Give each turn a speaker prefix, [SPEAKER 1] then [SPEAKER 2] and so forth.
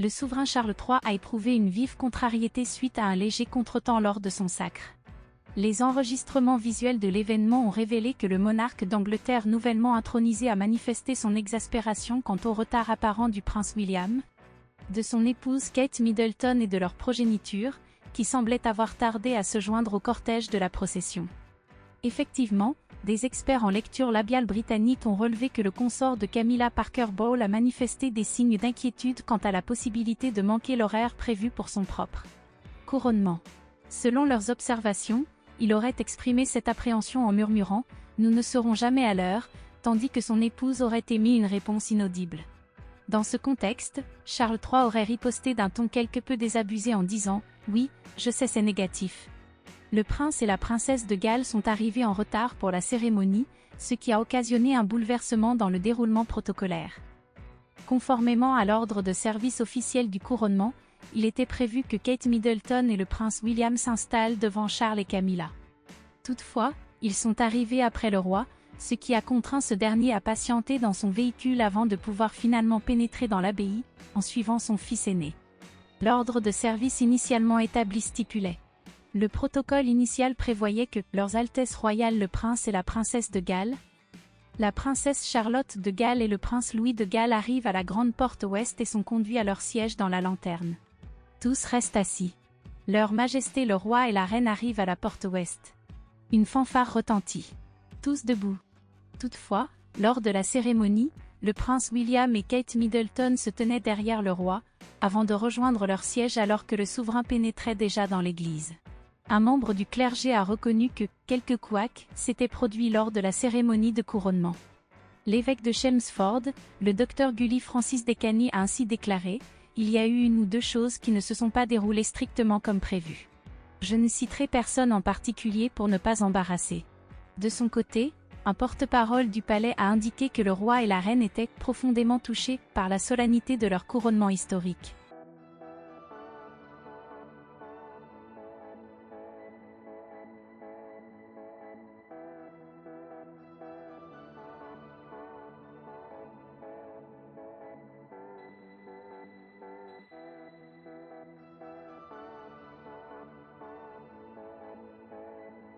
[SPEAKER 1] le souverain Charles III a éprouvé une vive contrariété suite à un léger contretemps lors de son sacre. Les enregistrements visuels de l'événement ont révélé que le monarque d'Angleterre nouvellement intronisé a manifesté son exaspération quant au retard apparent du prince William, de son épouse Kate Middleton et de leur progéniture, qui semblait avoir tardé à se joindre au cortège de la procession. Effectivement, des experts en lecture labiale britannique ont relevé que le consort de Camilla Parker Bowles a manifesté des signes d'inquiétude quant à la possibilité de manquer l'horaire prévu pour son propre couronnement. Selon leurs observations, il aurait exprimé cette appréhension en murmurant « Nous ne serons jamais à l'heure », tandis que son épouse aurait émis une réponse inaudible. Dans ce contexte, Charles III aurait riposté d'un ton quelque peu désabusé en disant « Oui, je sais, c'est négatif ». Le prince et la princesse de Galles sont arrivés en retard pour la cérémonie, ce qui a occasionné un bouleversement dans le déroulement protocolaire. Conformément à l'ordre de service officiel du couronnement, il était prévu que Kate Middleton et le prince William s'installent devant Charles et Camilla. Toutefois, ils sont arrivés après le roi, ce qui a contraint ce dernier à patienter dans son véhicule avant de pouvoir finalement pénétrer dans l'abbaye, en suivant son fils aîné. L'ordre de service initialement établi stipulait. Le protocole initial prévoyait que Leurs Altesses royales le prince et la princesse de Galles, la princesse Charlotte de Galles et le prince Louis de Galles arrivent à la grande porte ouest et sont conduits à leur siège dans la lanterne. Tous restent assis. Leur Majesté le roi et la reine arrivent à la porte ouest. Une fanfare retentit. Tous debout. Toutefois, lors de la cérémonie, le prince William et Kate Middleton se tenaient derrière le roi, avant de rejoindre leur siège alors que le souverain pénétrait déjà dans l'église. Un membre du clergé a reconnu que quelques couacs s'étaient produits lors de la cérémonie de couronnement. L'évêque de Chelmsford, le docteur Gully Francis Dekany a ainsi déclaré « Il y a eu une ou deux choses qui ne se sont pas déroulées strictement comme prévu. Je ne citerai personne en particulier pour ne pas embarrasser. » De son côté, un porte-parole du palais a indiqué que le roi et la reine étaient profondément touchés par la solennité de leur couronnement historique.